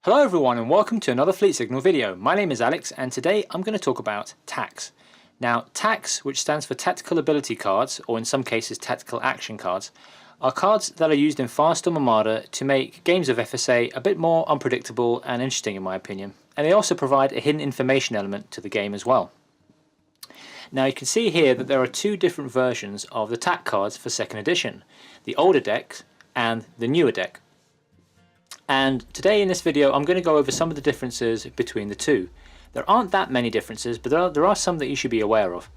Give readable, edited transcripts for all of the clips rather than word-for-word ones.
Hello everyone and welcome to another Fleet Signal video. My name is Alex and today I'm going to talk about TACs. Now TACs, which stands for Tactical Ability Cards, or in some cases Tactical Action Cards, are cards that are used in Firestorm Armada to make games of FSA a bit more unpredictable and interesting in my opinion. And they also provide a hidden information element to the game as well. Now you can see here that there are two different versions of the TAC cards for 2nd edition, the older deck and the newer deck. And today in this video I'm going to go over some of the differences between the two. There aren't that many differences, but there are some that you should be aware of.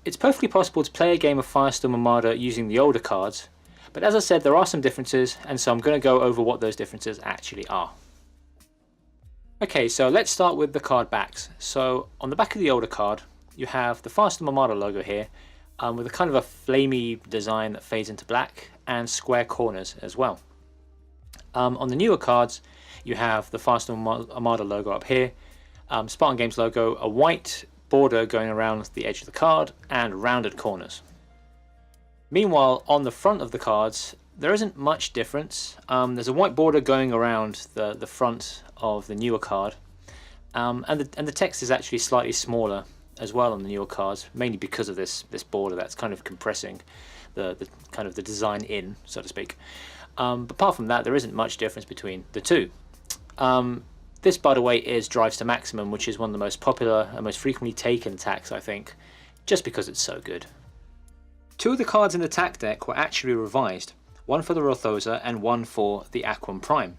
It's perfectly possible to play a game of Firestorm Armada using the older cards, but as I said, there are some differences, and so I'm going to go over what those differences actually are. Okay, so let's start with the card backs. So on the back of the older card you have the Firestorm Armada logo here, with a kind of a flamey design that fades into black and square corners as well. On the newer cards you have the Firestorm Armada logo up here, Spartan Games logo, a white border going around the edge of the card and rounded corners. Meanwhile on the front of the cards there isn't much difference. There's a white border going around the front of the newer card, and the text is actually slightly smaller as well on the newer cards, mainly because of this border that's kind of compressing the design in, so to speak. But apart from that, there isn't much difference between the two. This, by the way, is Drives to Maximum, which is one of the most popular and most frequently taken TACs, I think, just because it's so good. Two of the cards in the TAC deck were actually revised, one for the Rothosa and one for the Aquan Prime.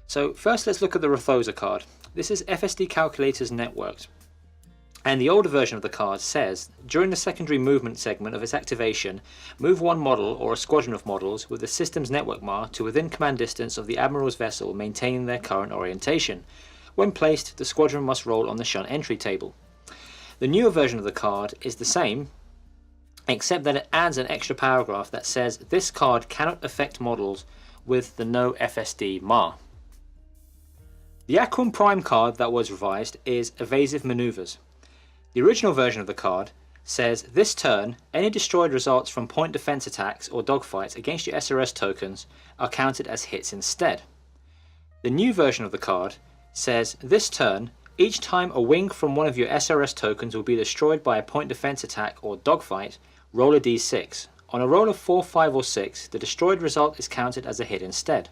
So first let's look at the Rothosa card. This is FSD Calculators Networked. And the older version of the card says, during the secondary movement segment of its activation, move one model or a squadron of models with the system's network mar to within command distance of the Admiral's vessel maintaining their current orientation. When placed, the squadron must roll on the shunt entry table. The newer version of the card is the same, except that it adds an extra paragraph that says this card cannot affect models with the no FSD mar. The Aquan Prime card that was revised is Evasive Maneuvers. The original version of the card says this turn, any destroyed results from point defense attacks or dogfights against your SRS tokens are counted as hits instead. The new version of the card says this turn, each time a wing from one of your SRS tokens will be destroyed by a point defense attack or dogfight, roll a d6. On a roll of 4, 5 or 6, the destroyed result is counted as a hit instead.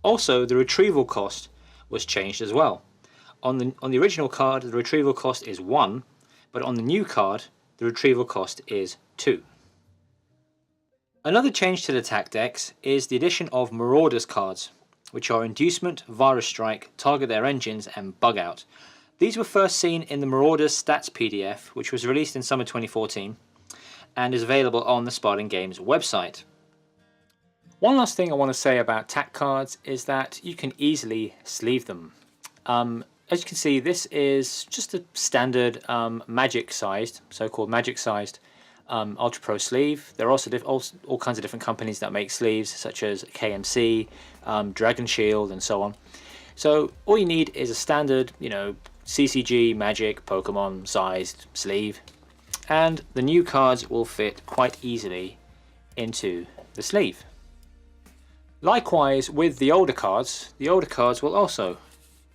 Also, the retrieval cost was changed as well. On the original card the retrieval cost is 1, but on the new card the retrieval cost is 2. Another change to the TAC decks is the addition of Marauders cards, which are Inducement, Virus Strike, Target Their Engines and Bug Out. These were first seen in the Marauders Stats PDF, which was released in summer 2014 and is available on the Spartan Games website. One last thing I want to say about TAC cards is that you can easily sleeve them. As you can see, this is just a standard magic-sized, so-called magic-sized Ultra Pro sleeve. There are also all kinds of different companies that make sleeves, such as KMC, Dragon Shield, and so on. So all you need is a standard, CCG, Magic, Pokemon-sized sleeve, and the new cards will fit quite easily into the sleeve. Likewise, with the older cards will also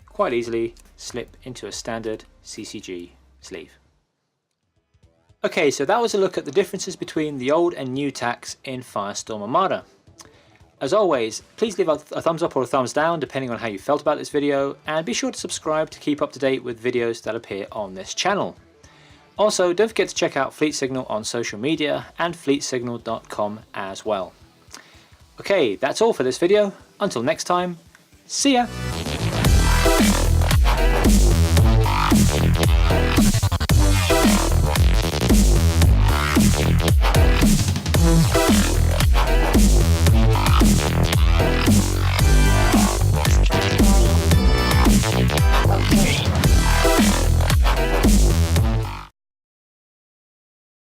quite easily slip into a standard CCG sleeve. Okay, so that was a look at the differences between the old and new TACs in Firestorm Armada. As always, please leave a thumbs up or a thumbs down depending on how you felt about this video, and be sure to subscribe to keep up to date with videos that appear on this channel. Also, don't forget to check out Fleet Signal on social media and fleetsignal.com as well. Okay, that's all for this video. Until next time, see ya!